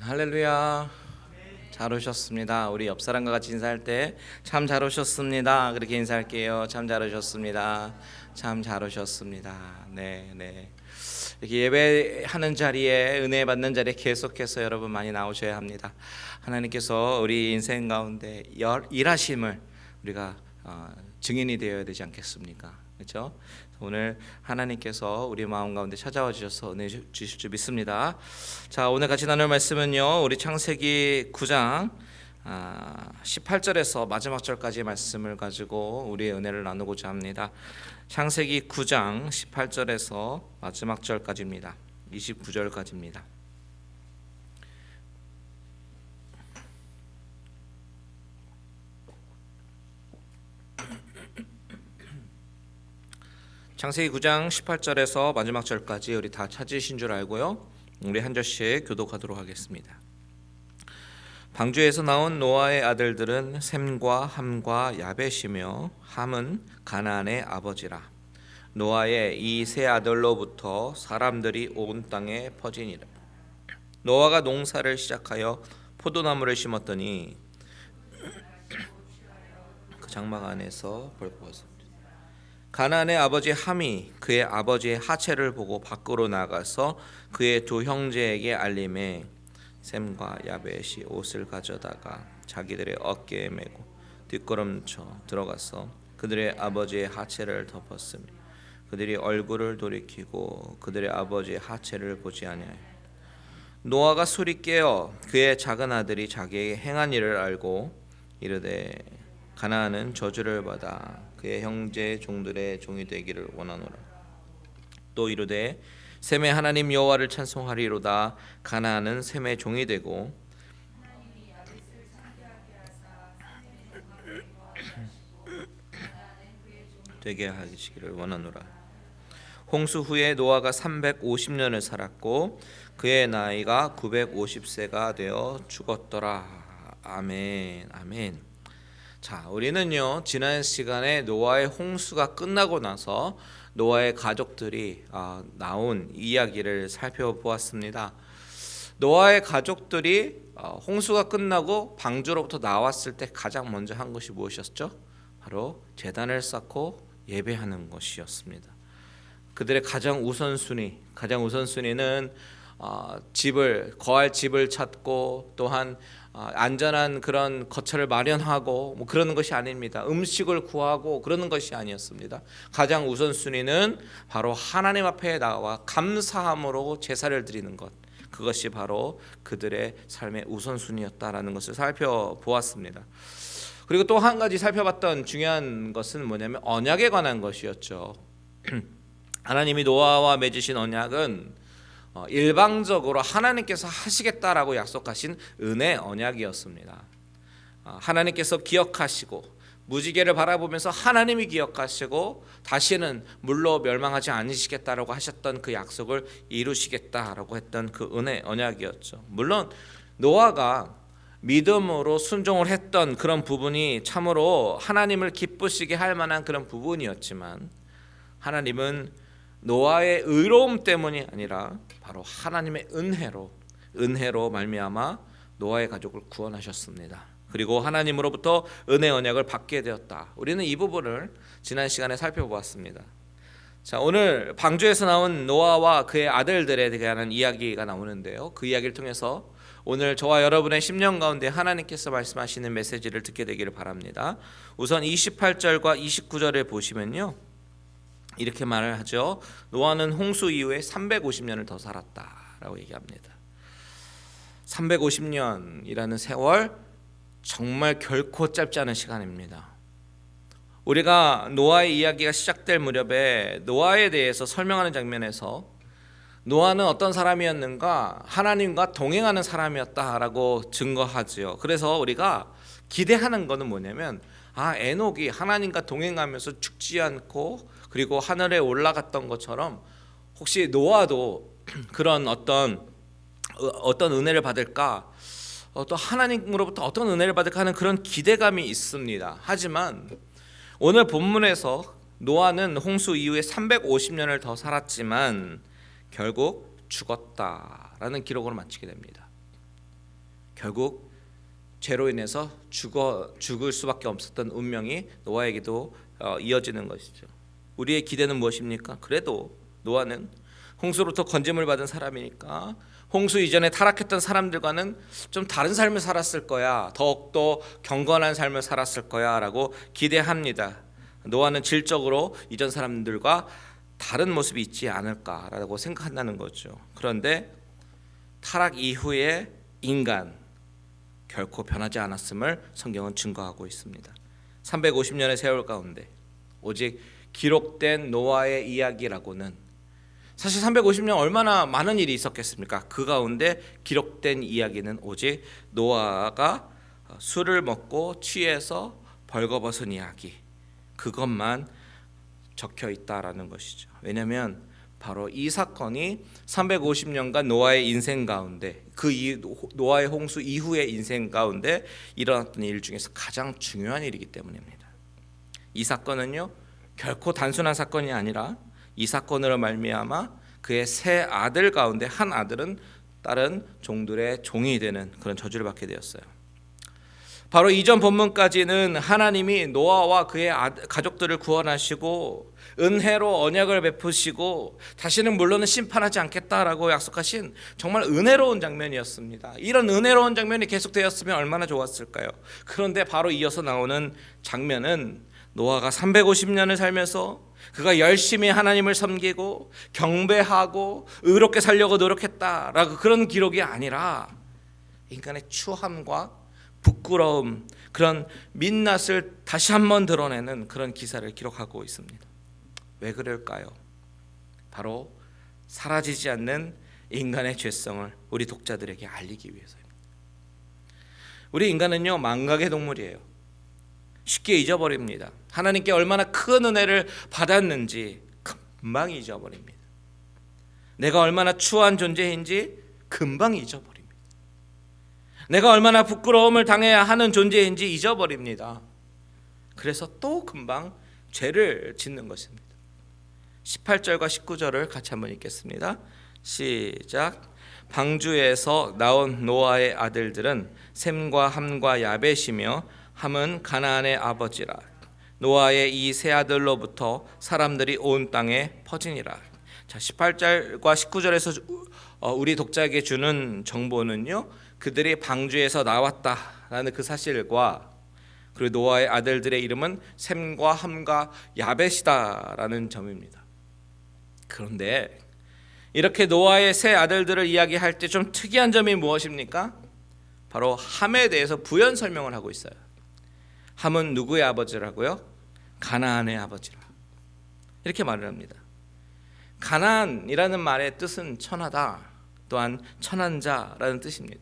할렐루야. 잘 오셨습니다. 우리 옆 사람과 같이 인사할 때 참 잘 오셨습니다. 그렇게 인사할게요. 참 잘 오셨습니다. 참 잘 오셨습니다. 네. 이렇게 예배하는 자리에, 은혜 받는 자리에 계속해서 여러분 많이 나오셔야 합니다. 하나님께서 우리 인생 가운데 일하심을 우리가 증인이 되어야 되지 않겠습니까? 그렇죠? 오늘 하나님께서 우리 마음 가운데 찾아와 주셔서 은혜 주실 줄 믿습니다. 자, 오늘 같이 나눌 말씀은요, 우리 창세기 9장 18절에서 마지막 절까지 말씀을 가지고 우리의 은혜를 나누고자 합니다. 창세기 9장 18절에서 마지막 절까지입니다. 29절까지입니다. 창세기 9장 18절에서 마지막 절까지 우리 다 찾으신 줄 알고요, 우리 한 절씩 교독하도록 하겠습니다. 방주에서 나온 노아의 아들들은 셈과 함과 야벳이며, 함은 가나안의 아버지라. 노아의 이 세 아들로부터 사람들이 온 땅에 퍼지니라. 노아가 농사를 시작하여 포도나무를 심었더니 그 장막 안에서 벌거웠습니다. 가나안의 아버지 함이 그의 아버지의 하체를 보고 밖으로 나가서 그의 두 형제에게 알림해 셈과 야벳이 옷을 가져다가 자기들의 어깨에 메고 뒷걸음쳐 들어가서 그들의 아버지의 하체를 덮었으며, 그들이 얼굴을 돌이키고 그들의 아버지의 하체를 보지 아니하여 노아가 술이 깨어 그의 작은 아들이 자기에게 행한 일을 알고 이르되 가나안은 저주를 받아 그의 형제 종들의 종이 되기를 원하노라. 또 이르되 셈의 하나님 여호와를 찬송하리로다. 가나안은 셈의 종이 되고 되게 하시기를 원하노라. 홍수 후에 노아가 350년을 살았고 그의 나이가 950세가 되어 죽었더라. 아멘. 자, 우리는요, 지난 시간에 노아의 홍수가 끝나고 나서 노아의 가족들이 나온 이야기를 살펴보았습니다. 노아의 가족들이 홍수가 끝나고 방주로부터 나왔을 때 가장 먼저 한 것이 무엇이었죠? 바로 제단을 쌓고 예배하는 것이었습니다. 그들의 가장 우선순위는 거할 집을 찾고, 또한 안전한 그런 거처를 마련하고 그러는 것이 아닙니다. 음식을 구하고 그러는 것이 아니었습니다. 가장 우선순위는 바로 하나님 앞에 나와 감사함으로 제사를 드리는 것, 그것이 바로 그들의 삶의 우선순위였다라는 것을 살펴보았습니다. 그리고 또 한 가지 살펴봤던 중요한 것은 뭐냐면 언약에 관한 것이었죠. 하나님이 노아와 맺으신 언약은 일방적으로 하나님께서 하시겠다라고 약속하신 은혜 언약이었습니다. 하나님께서 기억하시고 무지개를 바라보면서 하나님이 기억하시고 다시는 물로 멸망하지 않으시겠다라고 하셨던 그 약속을 이루시겠다라고 했던 그 은혜 언약이었죠. 물론 노아가 믿음으로 순종을 했던 그런 부분이 참으로 하나님을 기쁘시게 할 만한 그런 부분이었지만, 하나님은 노아의 의로움 때문이 아니라 바로 하나님의 은혜로 말미암아 노아의 가족을 구원하셨습니다. 그리고 하나님으로부터 은혜 언약을 받게 되었다. 우리는 이 부분을 지난 시간에 살펴보았습니다. 자, 오늘 방주에서 나온 노아와 그의 아들들에 대한 이야기가 나오는데요, 그 이야기를 통해서 오늘 저와 여러분의 심령 가운데 하나님께서 말씀하시는 메시지를 듣게 되기를 바랍니다. 우선 28절과 29절을 보시면요, 이렇게 말을 하죠. 노아는 홍수 이후에 350년을 더 살았다라고 얘기합니다. 350년이라는 세월, 정말 결코 짧지 않은 시간입니다. 우리가 노아의 이야기가 시작될 무렵에 노아에 대해서 설명하는 장면에서 노아는 어떤 사람이었는가? 하나님과 동행하는 사람이었다라고 증거하지요. 그래서 우리가 기대하는 것은 뭐냐면 에녹이 하나님과 동행하면서 죽지 않고 그리고 하늘에 올라갔던 것처럼 혹시 노아도 그런 어떤 은혜를 받을까? 또 하나님으로부터 어떤 은혜를 받을까 하는 그런 기대감이 있습니다. 하지만 오늘 본문에서 노아는 홍수 이후에 350년을 더 살았지만 결국 죽었다라는 기록으로 마치게 됩니다. 결국 죄로 인해서 죽을 수밖에 없었던 운명이 노아에게도 이어지는 것이죠. 우리의 기대는 무엇입니까? 그래도 노아는 홍수로부터 건짐을 받은 사람이니까 홍수 이전에 타락했던 사람들과는 좀 다른 삶을 살았을 거야, 더욱더 경건한 삶을 살았을 거야 라고 기대합니다. 노아는 질적으로 이전 사람들과 다른 모습이 있지 않을까라고 생각한다는 거죠. 그런데 타락 이후의 인간 결코 변하지 않았음을 성경은 증거하고 있습니다. 350년의 세월 가운데 오직 기록된 노아의 이야기라고는, 사실 350년 얼마나 많은 일이 있었겠습니까? 그 가운데 기록된 이야기는 오직 노아가 술을 먹고 취해서 벌거벗은 이야기, 그것만 적혀 있다라는 것이죠. 왜냐하면 바로 이 사건이 350년간 노아의 인생 가운데, 노아의 홍수 이후의 인생 가운데 일어났던 일 중에서 가장 중요한 일이기 때문입니다. 이 사건은요, 결코 단순한 사건이 아니라 이 사건으로 말미암아 그의 세 아들 가운데 한 아들은 다른 종들의 종이 되는 그런 저주를 받게 되었어요. 바로 이전 본문까지는 하나님이 노아와 그의 가족들을 구원하시고 은혜로 언약을 베푸시고 다시는 물론은 심판하지 않겠다라고 약속하신 정말 은혜로운 장면이었습니다. 이런 은혜로운 장면이 계속되었으면 얼마나 좋았을까요? 그런데 바로 이어서 나오는 장면은 노아가 350년을 살면서 그가 열심히 하나님을 섬기고 경배하고 의롭게 살려고 노력했다라고 그런 기록이 아니라 인간의 추함과 부끄러움, 그런 민낯을 다시 한번 드러내는 그런 기사를 기록하고 있습니다. 왜 그럴까요? 바로 사라지지 않는 인간의 죄성을 우리 독자들에게 알리기 위해서입니다. 우리 인간은요, 망각의 동물이에요. 쉽게 잊어버립니다. 하나님께 얼마나 큰 은혜를 받았는지 금방 잊어버립니다. 내가 얼마나 추한 존재인지 금방 잊어버립니다. 내가 얼마나 부끄러움을 당해야 하는 존재인지 잊어버립니다. 그래서 또 금방 죄를 짓는 것입니다. 18절과 19절을 같이 한번 읽겠습니다. 시작. 방주에서 나온 노아의 아들들은 셈과 함과 야벳이며 함은 가나안의 아버지라. 노아의 이 세 아들로부터 사람들이 온 땅에 퍼지니라. 자, 18절과 19절에서 우리 독자에게 주는 정보는요, 그들이 방주에서 나왔다라는 그 사실과 그리고 노아의 아들들의 이름은 셈과 함과 야벳이다라는 점입니다. 그런데 이렇게 노아의 세 아들들을 이야기할 때 좀 특이한 점이 무엇입니까? 바로 함에 대해서 부연 설명을 하고 있어요. 함은 누구의 아버지라고요? 가나안의 아버지라. 이렇게 말을 합니다. 가나안이라는 말의 뜻은 천하다, 또한 천한 자라는 뜻입니다.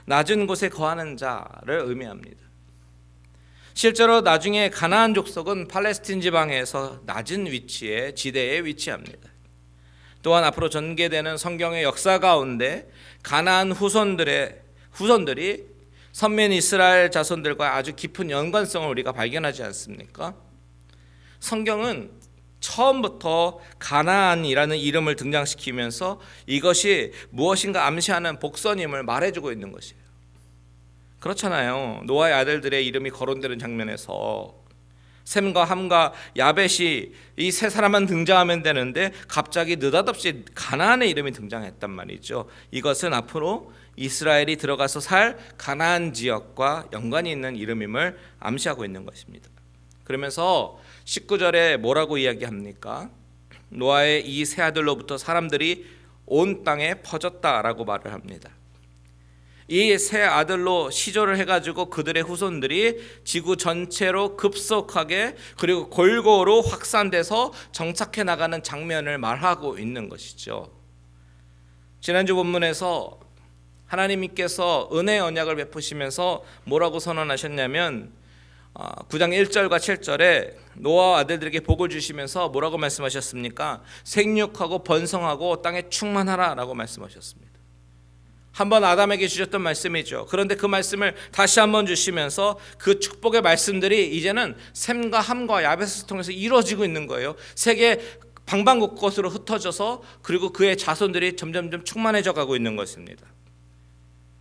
낮은 곳에 거하는 자를 의미합니다. 실제로 나중에 가나안 족속은 팔레스틴 지방에서 낮은 위치에 지대에 위치합니다. 또한 앞으로 전개되는 성경의 역사 가운데 가나안 후손들이 선민 이스라엘 자손들과 아주 깊은 연관성을 우리가 발견하지 않습니까? 성경은 처음부터 가나안이라는 이름을 등장시키면서 이것이 무엇인가 암시하는 복선임을 말해주고 있는 것이에요. 그렇잖아요. 노아의 아들들의 이름이 거론되는 장면에서 셈과 함과 야벳이 이 세 사람만 등장하면 되는데 갑자기 느닷없이 가나안의 이름이 등장했단 말이죠. 이것은 앞으로 이스라엘이 들어가서 살 가나안 지역과 연관이 있는 이름임을 암시하고 있는 것입니다. 그러면서 19절에 뭐라고 이야기합니까? 노아의 이 세 아들로부터 사람들이 온 땅에 퍼졌다라고 말을 합니다. 이 세 아들로 시조를 해가지고 그들의 후손들이 지구 전체로 급속하게 그리고 골고루 확산돼서 정착해 나가는 장면을 말하고 있는 것이죠. 지난주 본문에서 하나님께서 은혜의 언약을 베푸시면서 뭐라고 선언하셨냐면 9장 1절과 7절에 노아 아들들에게 복을 주시면서 뭐라고 말씀하셨습니까? 생육하고 번성하고 땅에 충만하라 라고 말씀하셨습니다. 한번 아담에게 주셨던 말씀이죠. 그런데 그 말씀을 다시 한번 주시면서 그 축복의 말씀들이 이제는 셈과 함과 야벳을 통해서 이루어지고 있는 거예요. 세계 방방곳곳으로 흩어져서 그리고 그의 자손들이 점점점 충만해져 가고 있는 것입니다.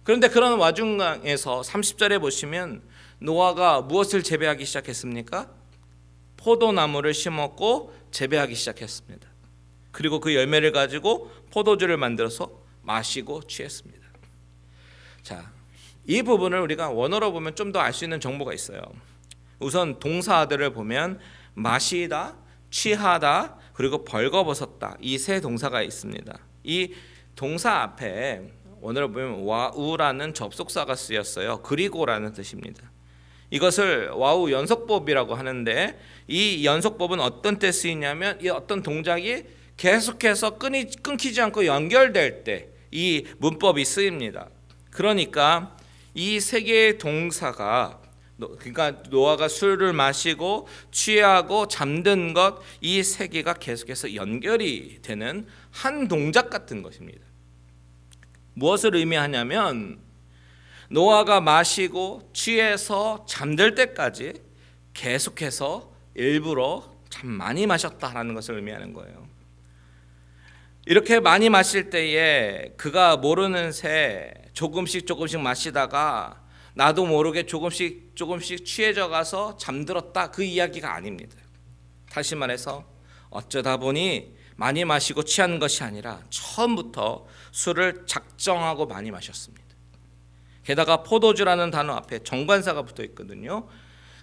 그런데 그런 와중에서 30절에 보시면 노아가 무엇을 재배하기 시작했습니까? 포도나무를 심었고 재배하기 시작했습니다. 그리고 그 열매를 가지고 포도주를 만들어서 마시고 취했습니다. 자, 이 부분을 우리가 원어로 보면 좀 더 알 수 있는 정보가 있어요. 우선 동사들을 보면 마시다, 취하다, 그리고 벌거벗었다, 이 세 동사가 있습니다. 이 동사 앞에 원어로 보면 와우라는 접속사가 쓰였어요. 그리고라는 뜻입니다. 이것을 와우 연속법이라고 하는데, 이 연속법은 어떤 때 쓰이냐면 이 어떤 동작이 계속해서 끊기지 않고 연결될 때 이 문법이 쓰입니다. 그러니까 이 세 개의 동사가, 그러니까 노아가 술을 마시고 취하고 잠든 것, 이 세 개가 계속해서 연결이 되는 한 동작 같은 것입니다. 무엇을 의미하냐면 노아가 마시고 취해서 잠들 때까지 계속해서 일부러 참 많이 마셨다라는 것을 의미하는 거예요. 이렇게 많이 마실 때에 그가 모르는 새 조금씩 마시다가 나도 모르게 조금씩 취해져 가서 잠들었다, 그 이야기가 아닙니다. 다시 말해서 어쩌다 보니 많이 마시고 취한 것이 아니라 처음부터 술을 작정하고 많이 마셨습니다. 게다가 포도주라는 단어 앞에 정관사가 붙어 있거든요.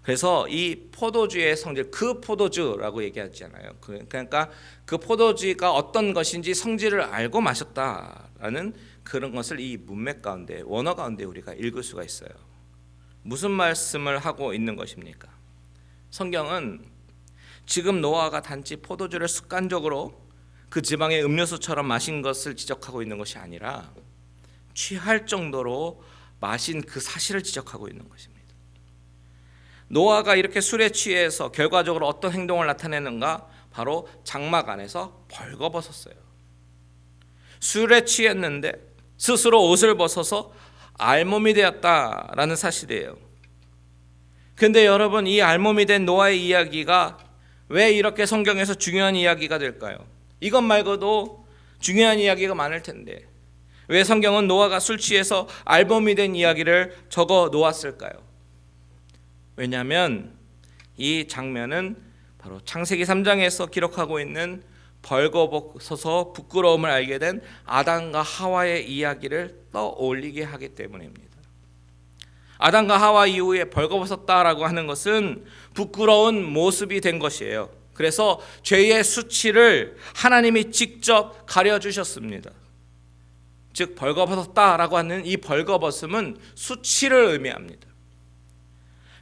그래서 이 포도주의 성질, 그 포도주라고 얘기하잖아요. 그러니까 그 포도주가 어떤 것인지 성질을 알고 마셨다라는 그런 것을 이 문맥 가운데, 원어 가운데 우리가 읽을 수가 있어요. 무슨 말씀을 하고 있는 것입니까? 성경은 지금 노아가 단지 포도주를 습관적으로 그 지방의 음료수처럼 마신 것을 지적하고 있는 것이 아니라 취할 정도로 마신 그 사실을 지적하고 있는 것입니다. 노아가 이렇게 술에 취해서 결과적으로 어떤 행동을 나타내는가? 바로 장막 안에서 벌거벗었어요. 술에 취했는데 스스로 옷을 벗어서 알몸이 되었다라는 사실이에요. 그런데 여러분, 이 알몸이 된 노아의 이야기가 왜 이렇게 성경에서 중요한 이야기가 될까요? 이것 말고도 중요한 이야기가 많을 텐데 왜 성경은 노아가 술 취해서 알몸이 된 이야기를 적어 놓았을까요? 왜냐하면 이 장면은 바로 창세기 3장에서 기록하고 있는 벌거벗어서 부끄러움을 알게 된 아담과 하와의 이야기를 떠올리게 하기 때문입니다. 아담과 하와 이후에 벌거벗었다라고 하는 것은 부끄러운 모습이 된 것이에요. 그래서 죄의 수치를 하나님이 직접 가려주셨습니다. 즉 벌거벗었다라고 하는 이 벌거벗음은 수치를 의미합니다.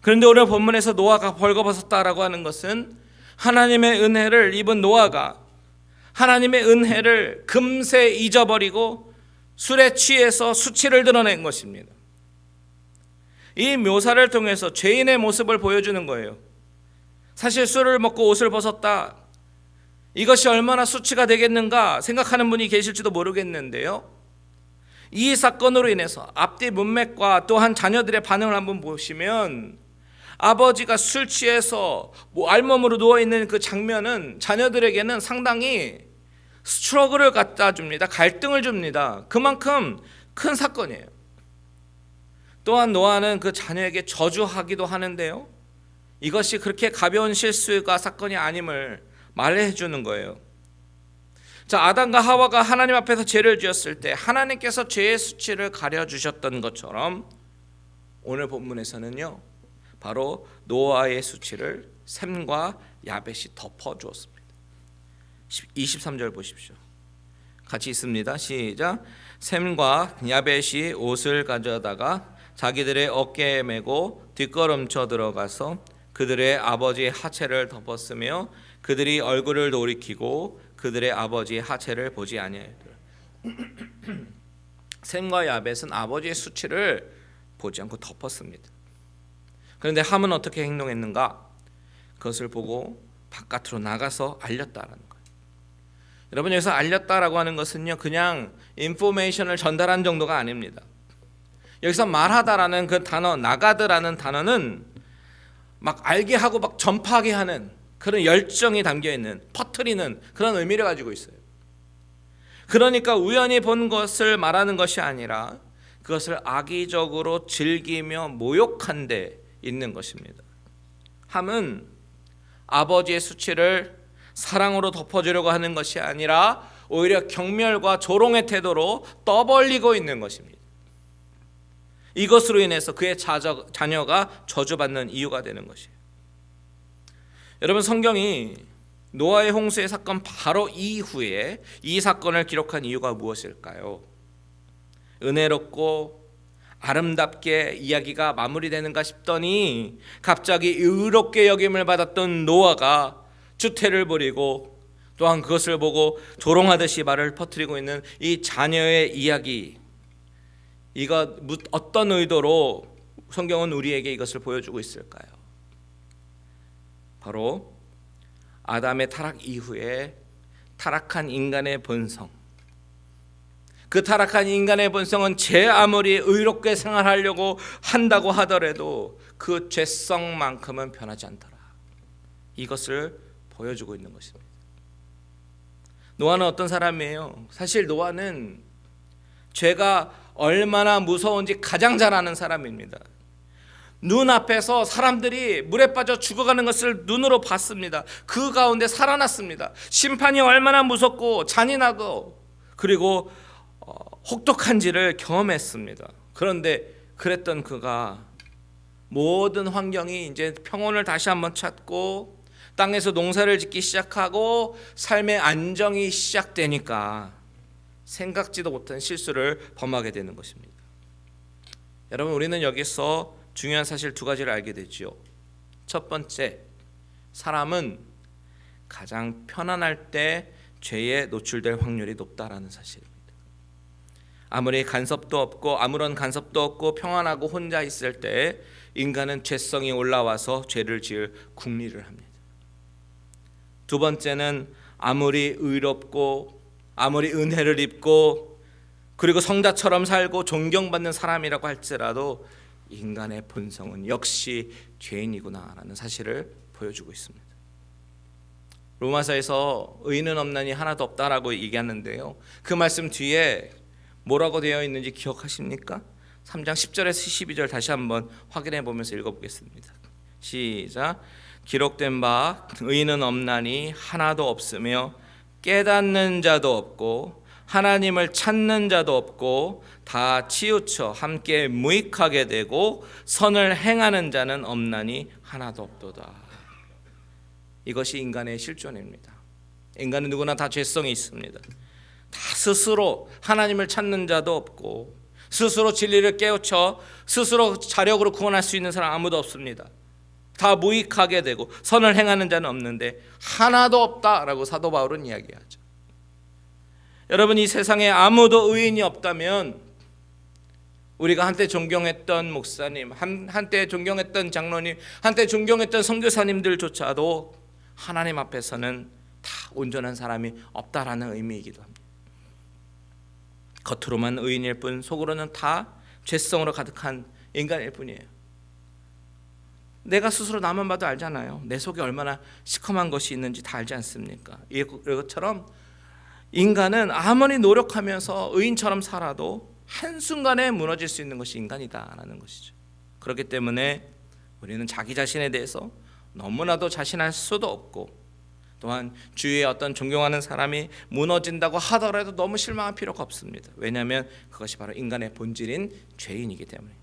그런데 오늘 본문에서 노아가 벌거벗었다라고 하는 것은 하나님의 은혜를 입은 노아가 하나님의 은혜를 금세 잊어버리고 술에 취해서 수치를 드러낸 것입니다. 이 묘사를 통해서 죄인의 모습을 보여주는 거예요. 사실 술을 먹고 옷을 벗었다, 이것이 얼마나 수치가 되겠는가 생각하는 분이 계실지도 모르겠는데요, 이 사건으로 인해서 앞뒤 문맥과 또한 자녀들의 반응을 한번 보시면 아버지가 술 취해서 알몸으로 누워있는 그 장면은 자녀들에게는 상당히 스트러글을 갖다 줍니다. 갈등을 줍니다. 그만큼 큰 사건이에요. 또한 노아는 그 자녀에게 저주하기도 하는데요, 이것이 그렇게 가벼운 실수가 사건이 아님을 말해 주는 거예요. 자, 아담과 하와가 하나님 앞에서 죄를 지었을 때 하나님께서 죄의 수치를 가려주셨던 것처럼 오늘 본문에서는요, 바로 노아의 수치를 셈과 야벳이 덮어주었습니다. 23절 보십시오. 같이 있습니다. 시작. 셈과 야벳이 옷을 가져다가 자기들의 어깨에 메고 뒷걸음쳐 들어가서 그들의 아버지의 하체를 덮었으며 그들이 얼굴을 돌이키고 그들의 아버지의 하체를 보지 아니하였더라. 셈과 야벳은 아버지의 수치를 보지 않고 덮었습니다. 그런데 함은 어떻게 행동했는가? 그것을 보고 바깥으로 나가서 알렸다라는 거예요. 여러분, 여기서 알렸다라고 하는 것은요, 그냥 인포메이션을 전달한 정도가 아닙니다. 여기서 말하다라는 그 단어, 나가드라는 단어는 막 알게 하고 막 전파하게 하는 그런 열정이 담겨 있는, 퍼뜨리는 그런 의미를 가지고 있어요. 그러니까 우연히 본 것을 말하는 것이 아니라 그것을 악의적으로 즐기며 모욕한 데 있는 것입니다. 함은 아버지의 수치를 사랑으로 덮어주려고 하는 것이 아니라 오히려 경멸과 조롱의 태도로 떠벌리고 있는 것입니다. 이것으로 인해서 그의 자녀가 저주받는 이유가 되는 것이에요. 여러분, 성경이 노아의 홍수의 사건 바로 이후에 이 사건을 기록한 이유가 무엇일까요? 은혜롭고 아름답게 이야기가 마무리되는가 싶더니 갑자기 의롭게 여김을 받았던 노아가 주태를 부리고 또한 그것을 보고 조롱하듯이 말을 퍼뜨리고 있는 이 자녀의 이야기, 이거 어떤 의도로 성경은 우리에게 이것을 보여주고 있을까요? 바로 아담의 타락 이후에 타락한 인간의 본성, 그 타락한 인간의 본성은 제 아무리 의롭게 생활하려고 한다고 하더라도 그 죄성만큼은 변하지 않더라. 이것을 보여주고 있는 것입니다. 노아는 어떤 사람이에요? 사실 노아는 죄가 얼마나 무서운지 가장 잘 아는 사람입니다. 눈앞에서 사람들이 물에 빠져 죽어가는 것을 눈으로 봤습니다. 그 가운데 살아났습니다. 심판이 얼마나 무섭고 잔인하고 그리고 혹독한지를 경험했습니다. 그런데 그랬던 그가 모든 환경이 이제 평온을 다시 한번 찾고 땅에서 농사를 짓기 시작하고 삶의 안정이 시작되니까 생각지도 못한 실수를 범하게 되는 것입니다. 여러분, 우리는 여기서 중요한 사실 두 가지를 알게 되지요. 첫 번째, 사람은 가장 편안할 때 죄에 노출될 확률이 높다라는 사실입니다. 아무리 간섭도 없고 아무런 간섭도 없고 평안하고 혼자 있을 때 인간은 죄성이 올라와서 죄를 지을 궁리를 합니다. 두 번째는 아무리 의롭고 아무리 은혜를 입고 그리고 성자처럼 살고 존경받는 사람이라고 할지라도 인간의 본성은 역시 죄인이구나라는 사실을 보여주고 있습니다. 로마서에서 의인은 없나니 하나도 없다라고 얘기하는데요, 그 말씀 뒤에 뭐라고 되어 있는지 기억하십니까? 3장 10절에서 12절 다시 한번 확인해 보면서 읽어보겠습니다. 시작. 기록된 바 의인은 없나니 하나도 없으며 깨닫는 자도 없고 하나님을 찾는 자도 없고 다 치우쳐 함께 무익하게 되고 선을 행하는 자는 없나니 하나도 없도다. 이것이 인간의 실존입니다. 인간은 누구나 다 죄성이 있습니다. 다 스스로 하나님을 찾는 자도 없고 스스로 진리를 깨우쳐 스스로 자력으로 구원할 수 있는 사람 아무도 없습니다. 다 무익하게 되고 선을 행하는 자는 없는데 하나도 없다라고 사도 바울은 이야기하죠. 여러분, 이 세상에 아무도 의인이 없다면 우리가 한때 존경했던 목사님, 한때 존경했던 장로님, 한때 존경했던 선교사님들조차도 하나님 앞에서는 다 온전한 사람이 없다라는 의미이기도 합니다. 겉으로만 의인일 뿐 속으로는 다 죄성으로 가득한 인간일 뿐이에요. 내가 스스로 나만 봐도 알잖아요. 내 속에 얼마나 시커먼 것이 있는지 다 알지 않습니까? 이것처럼 인간은 아무리 노력하면서 의인처럼 살아도 한순간에 무너질 수 있는 것이 인간이다라는 것이죠. 그렇기 때문에 우리는 자기 자신에 대해서 너무나도 자신할 수도 없고 또한 주위에 어떤 존경하는 사람이 무너진다고 하더라도 너무 실망할 필요가 없습니다. 왜냐하면 그것이 바로 인간의 본질인 죄인이기 때문입니다.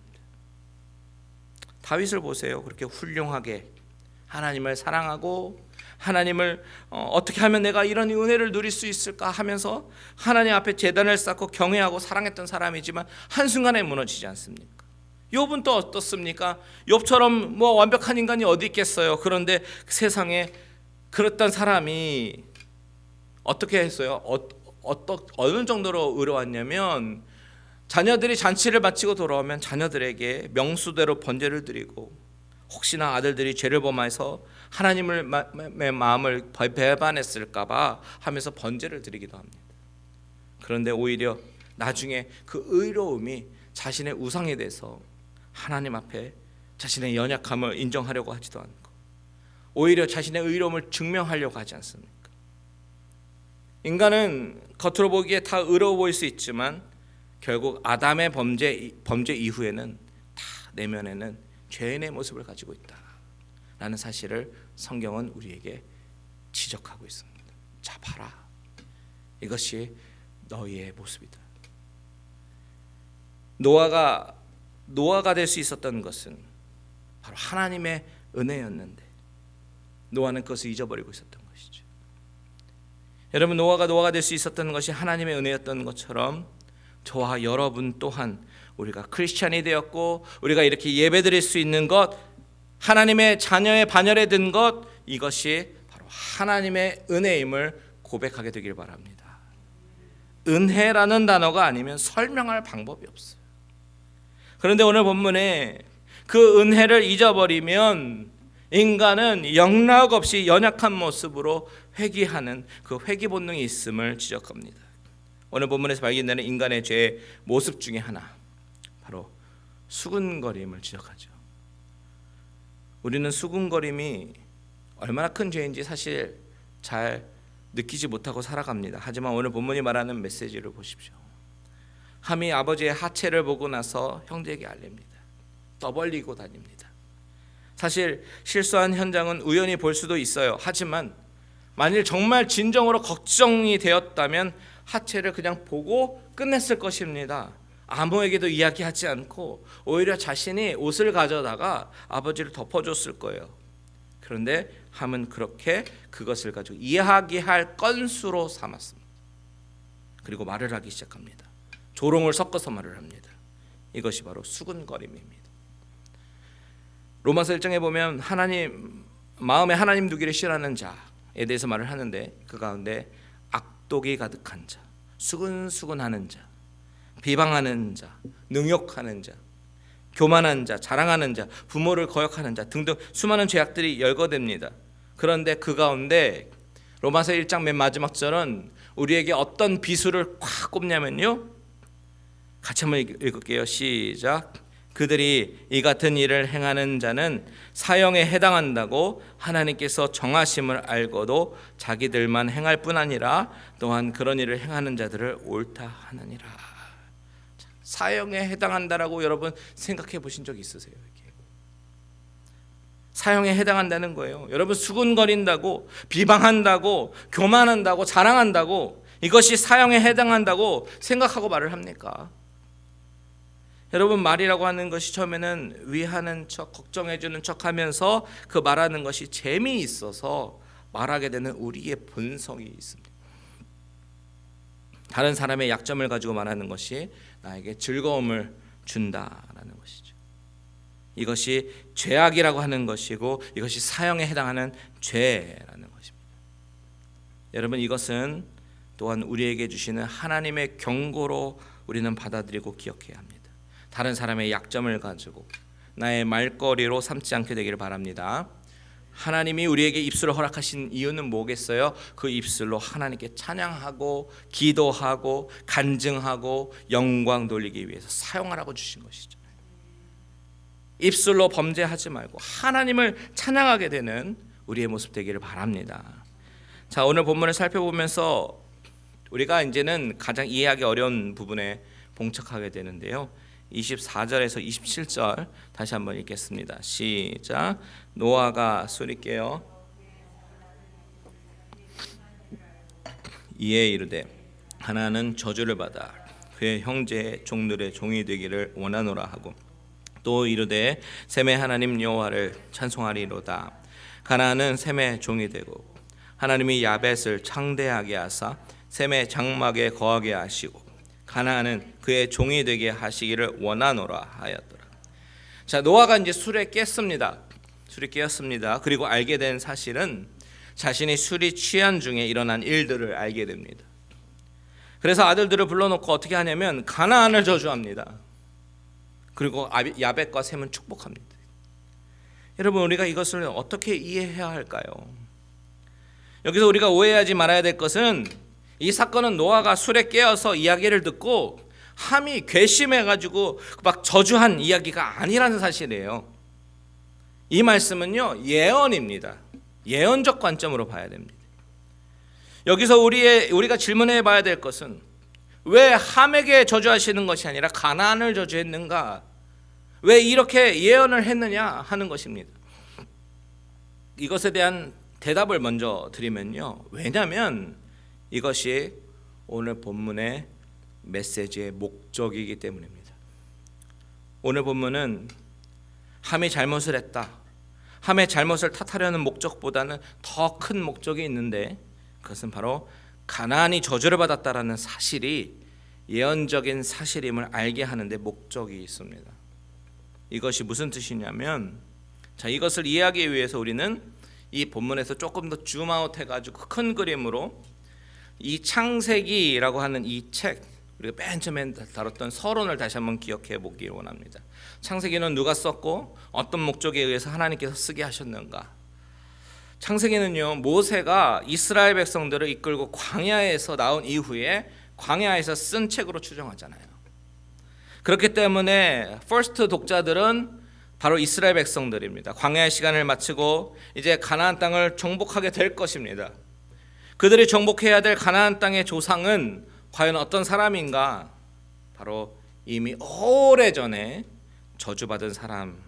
다윗을 보세요. 그렇게 훌륭하게 하나님을 사랑하고 하나님을 어떻게 하면 내가 이런 은혜를 누릴 수 있을까 하면서 하나님 앞에 제단을 쌓고 경외하고 사랑했던 사람이지만 한순간에 무너지지 않습니까? 욥은 또 어떻습니까? 욥처럼 뭐 완벽한 인간이 어디 있겠어요. 그런데 세상에 그랬던 사람이 어떻게 했어요? 어느 정도로 의로웠냐면 자녀들이 잔치를 마치고 돌아오면 자녀들에게 명수대로 번제를 드리고 혹시나 아들들이 죄를 범해서 하나님의 마음을 배반했을까 봐 하면서 번제를 드리기도 합니다. 그런데 오히려 나중에 그 의로움이 자신의 우상에 대해서 하나님 앞에 자신의 연약함을 인정하려고 하지도 않고 오히려 자신의 의로움을 증명하려고 하지 않습니까? 인간은 겉으로 보기에 다 의로워 보일 수 있지만 결국 아담의 범죄 이후에는 다 내면에는 죄인의 모습을 가지고 있다라는 사실을 성경은 우리에게 지적하고 있습니다. 자, 봐라. 이것이 너희의 모습이다. 노아가 될 수 있었던 것은 바로 하나님의 은혜였는데 노아는 그것을 잊어버리고 있었던 것이죠. 여러분, 노아가 될 수 있었던 것이 하나님의 은혜였던 것처럼 저와 여러분 또한 우리가 크리스찬이 되었고 우리가 이렇게 예배드릴 수 있는 것, 하나님의 자녀의 반열에 든 것, 이것이 바로 하나님의 은혜임을 고백하게 되길 바랍니다. 은혜라는 단어가 아니면 설명할 방법이 없어요. 그런데 오늘 본문에 그 은혜를 잊어버리면 인간은 영락없이 연약한 모습으로 회귀하는 그 회귀 본능이 있음을 지적합니다. 오늘 본문에서 발견되는 인간의 죄의 모습 중에 하나, 바로 수군거림을 지적하죠. 우리는 수군거림이 얼마나 큰 죄인지 사실 잘 느끼지 못하고 살아갑니다. 하지만 오늘 본문이 말하는 메시지를 보십시오. 함이 아버지의 하체를 보고 나서 형제에게 알립니다. 떠벌리고 다닙니다. 사실 실수한 현장은 우연히 볼 수도 있어요. 하지만 만일 정말 진정으로 걱정이 되었다면 하체를 그냥 보고 끝냈을 것입니다. 아무에게도 이야기하지 않고 오히려 자신이 옷을 가져다가 아버지를 덮어줬을 거예요. 그런데 함은 그렇게 그것을 가지고 이야기할 건수로 삼았습니다. 그리고 말을 하기 시작합니다. 조롱을 섞어서 말을 합니다. 이것이 바로 수군거림입니다. 로마서 1장에 보면 마음에 하나님 두기를 싫어하는 자에 대해서 말을 하는데 그 가운데 악독이 가득한 자, 수근수근하는 자, 비방하는 자, 능욕하는 자, 교만한 자, 자랑하는 자, 부모를 거역하는 자 등등 수많은 죄악들이 열거됩니다. 그런데 그 가운데 로마서 1장 맨 마지막 절은 우리에게 어떤 비수를 콱 꼽냐면요, 같이 한번 읽을게요. 시작. 그들이 이 같은 일을 행하는 자는 사형에 해당한다고 하나님께서 정하심을 알고도 자기들만 행할 뿐 아니라 또한 그런 일을 행하는 자들을 옳다 하느니라. 사형에 해당한다라고 여러분 생각해 보신 적 있으세요? 이렇게. 사형에 해당한다는 거예요. 여러분, 수군거린다고, 비방한다고, 교만한다고, 자랑한다고, 이것이 사형에 해당한다고 생각하고 말을 합니까? 여러분, 말이라고 하는 것이 처음에는 위하는 척, 걱정해 주는 척 하면서 그 말하는 것이 재미있어서 말하게 되는 우리의 본성이 있습니다. 다른 사람의 약점을 가지고 말하는 것이 나에게 즐거움을 준다라는 것이죠. 이것이 죄악이라고 하는 것이고 이것이 사형에 해당하는 죄라는 것입니다. 여러분, 이것은 또한 우리에게 주시는 하나님의 경고로 우리는 받아들이고 기억해야 합니다. 다른 사람의 약점을 가지고 나의 말거리로 삼지 않게 되기를 바랍니다. 하나님이 우리에게 입술을 허락하신 이유는 뭐겠어요? 그 입술로 하나님께 찬양하고 기도하고 간증하고 영광 돌리기 위해서 사용하라고 주신 것이죠. 입술로 범죄하지 말고 하나님을 찬양하게 되는 우리의 모습 되기를 바랍니다. 자, 오늘 본문을 살펴보면서 우리가 이제는 가장 이해하기 어려운 부분에 봉착하게 되는데요. 24절에서 27절 다시 한번 읽겠습니다. 시작. 노아가 소리깨어 이에 이르되 가나안은 저주를 받아 그의 형제의 종들의 종이 되기를 원하노라 하고 또 이르되 셈의 하나님 여호와를 찬송하리로다. 가나안은 셈의 종이 되고 하나님이 야벳을 창대하게 하사 셈의 장막에 거하게 하시고 가나안은 그의 종이 되게 하시기를 원하노라 하였더라. 자, 노아가 이제 술에 깼습니다. 술이 깨었습니다. 그리고 알게 된 사실은 자신이 술이 취한 중에 일어난 일들을 알게 됩니다. 그래서 아들들을 불러놓고 어떻게 하냐면 가나안을 저주합니다. 그리고 야벳과 셈은 축복합니다. 여러분, 우리가 이것을 어떻게 이해해야 할까요? 여기서 우리가 오해하지 말아야 될 것은 이 사건은 노아가 술에 깨어서 이야기를 듣고 함이 괘씸해가지고 막 저주한 이야기가 아니라는 사실이에요. 이 말씀은요, 예언입니다. 예언적 관점으로 봐야 됩니다. 여기서 우리가 질문해 봐야 될 것은 왜 함에게 저주하시는 것이 아니라 가나안을 저주했는가? 왜 이렇게 예언을 했느냐 하는 것입니다. 이것에 대한 대답을 먼저 드리면요. 왜냐하면 이것이 오늘 본문의 메시지의 목적이기 때문입니다. 오늘 본문은 함이 잘못을 했다, 함의 잘못을 탓하려는 목적보다는 더 큰 목적이 있는데, 그것은 바로 가나안이 저주를 받았다라는 사실이 예언적인 사실임을 알게 하는 데 목적이 있습니다. 이것이 무슨 뜻이냐면, 이것을 이해하기 위해서 우리는 이 본문에서 조금 더 줌아웃 해가지고 큰 그림으로 이 창세기라고 하는 이 책, 우리가 맨 처음에 다뤘던 서론을 다시 한번 기억해 보기를 원합니다. 창세기는 누가 썼고 어떤 목적에 의해서 하나님께서 쓰게 하셨는가? 창세기는요, 모세가 이스라엘 백성들을 이끌고 광야에서 나온 이후에 광야에서 쓴 책으로 추정하잖아요. 그렇기 때문에 퍼스트 독자들은 바로 이스라엘 백성들입니다. 광야의 시간을 마치고 이제 가나안 땅을 정복하게 될 것입니다. 그들이 정복해야 될 가나안 땅의 조상은 과연 어떤 사람인가? 바로 이미 오래전에 저주받은 사람.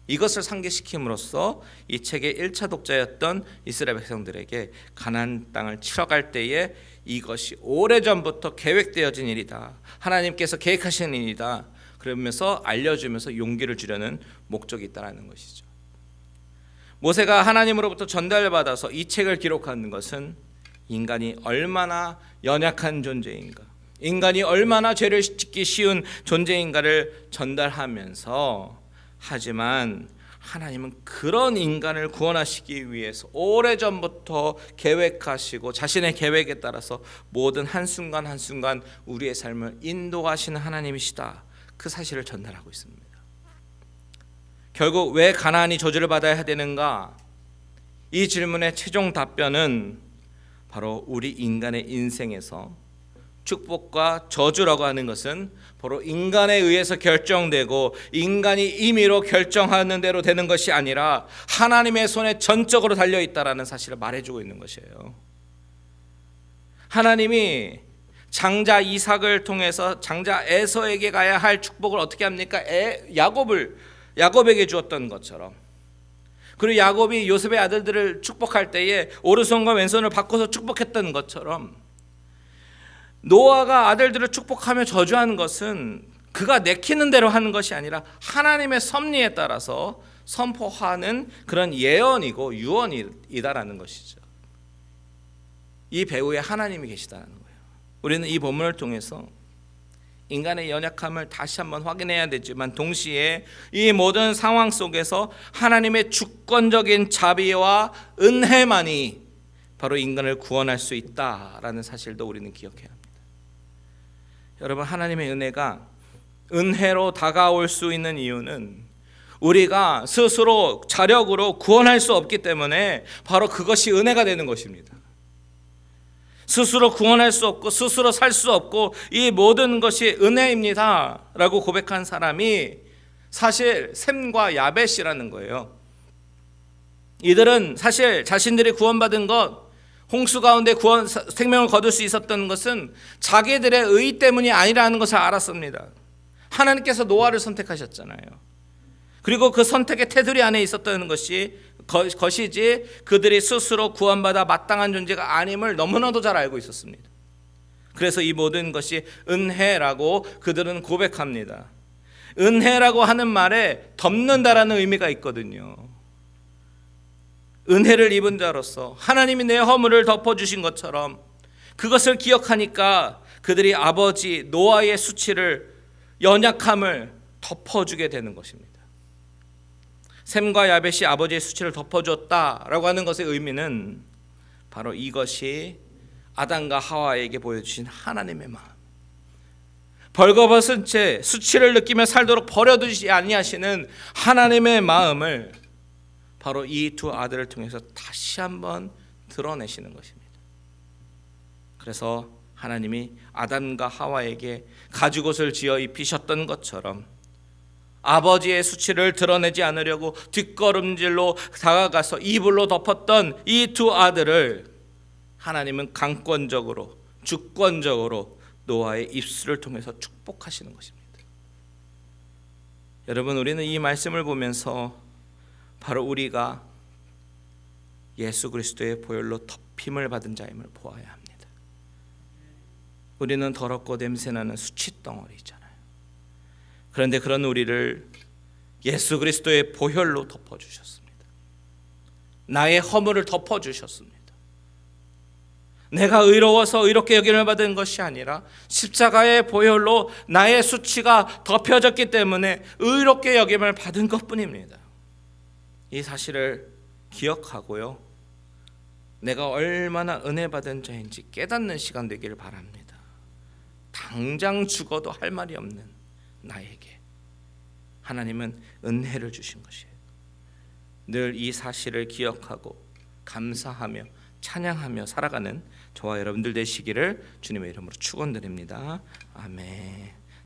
이것을 상기시킴으로써 이 책의 1차 독자였던 이스라엘 백성들에게 가나안 땅을 치러 갈 때에 이것이 오래전부터 계획되어진 일이다, 하나님께서 계획하신 일이다, 그러면서 알려주면서 용기를 주려는 목적이 있다는 것이죠. 모세가 하나님으로부터 전달받아서 이 책을 기록하는 것은 인간이 얼마나 연약한 존재인가, 인간이 얼마나 죄를 짓기 쉬운 존재인가를 전달하면서, 하지만 하나님은 그런 인간을 구원하시기 위해서 오래전부터 계획하시고 자신의 계획에 따라서 모든 한순간 한순간 우리의 삶을 인도하시는 하나님이시다, 그 사실을 전달하고 있습니다. 결국 왜 가나안이 저주를 받아야 되는가? 이 질문의 최종 답변은 바로 우리 인간의 인생에서 축복과 저주라고 하는 것은 바로 인간에 의해서 결정되고 인간이 임의로 결정하는 대로 되는 것이 아니라 하나님의 손에 전적으로 달려있다라는 사실을 말해주고 있는 것이에요. 하나님이 장자 이삭을 통해서 장자 에서에게 가야 할 축복을 어떻게 합니까? 야곱에게 주었던 것처럼, 그리고 야곱이 요셉의 아들들을 축복할 때에 오른손과 왼손을 바꿔서 축복했던 것처럼, 노아가 아들들을 축복하며 저주하는 것은 그가 내키는 대로 하는 것이 아니라 하나님의 섭리에 따라서 선포하는 그런 예언이고 유언이다라는 것이죠. 이 배후에 하나님이 계시다는 거예요. 우리는 이 본문을 통해서 인간의 연약함을 다시 한번 확인해야 되지만, 동시에 이 모든 상황 속에서 하나님의 주권적인 자비와 은혜만이 바로 인간을 구원할 수 있다라는 사실도 우리는 기억해야 합니다. 여러분, 하나님의 은혜가 은혜로 다가올 수 있는 이유는 우리가 스스로 자력으로 구원할 수 없기 때문에 바로 그것이 은혜가 되는 것입니다. 스스로 구원할 수 없고 스스로 살 수 없고 이 모든 것이 은혜입니다 라고 고백한 사람이 사실 셈과 야벳이라는 거예요. 이들은 사실 자신들이 구원받은 것, 홍수 가운데 생명을 거둘 수 있었던 것은 자기들의 의 때문이 아니라는 것을 알았습니다. 하나님께서 노아를 선택하셨잖아요. 그리고 그 선택의 테두리 안에 있었던 것이지 그들이 스스로 구원받아 마땅한 존재가 아님을 너무나도 잘 알고 있었습니다. 그래서 이 모든 것이 은혜라고 그들은 고백합니다. 은혜라고 하는 말에 덮는다라는 의미가 있거든요. 은혜를 입은 자로서 하나님이 내 허물을 덮어주신 것처럼 그것을 기억하니까 그들이 아버지 노아의 수치를, 연약함을 덮어주게 되는 것입니다. 셈과 야벳이 아버지의 수치를 덮어줬다라고 하는 것의 의미는 바로 이것이 아담과 하와에게 보여주신 하나님의 마음, 벌거벗은 채 수치를 느끼며 살도록 버려두지 아니하시는 하나님의 마음을 바로 이 두 아들을 통해서 다시 한번 드러내시는 것입니다. 그래서 하나님이 아담과 하와에게 가죽옷을 지어 입히셨던 것처럼 아버지의 수치를 드러내지 않으려고 뒷걸음질로 다가가서 이불로 덮었던 이 두 아들을 하나님은 강권적으로, 주권적으로 노아의 입술을 통해서 축복하시는 것입니다. 여러분, 우리는 이 말씀을 보면서 바로 우리가 예수 그리스도의 보혈로 덮임을 받은 자임을 보아야 합니다. 우리는 더럽고 냄새나는 수치덩어리잖아요. 그런데 그런 우리를 예수 그리스도의 보혈로 덮어주셨습니다. 나의 허물을 덮어주셨습니다. 내가 의로워서 의롭게 여김을 받은 것이 아니라 십자가의 보혈로 나의 수치가 덮여졌기 때문에 의롭게 여김을 받은 것뿐입니다. 이 사실을 기억하고요, 내가 얼마나 은혜 받은 자인지 깨닫는 시간 되기를 바랍니다. 당장 죽어도 할 말이 없는 나에게 하나님은 은혜를 주신 것이에요. 늘 이 사실을 기억하고 감사하며 찬양하며 살아가는 저와 여러분들 되시기를 주님의 이름으로 축원드립니다. 아멘.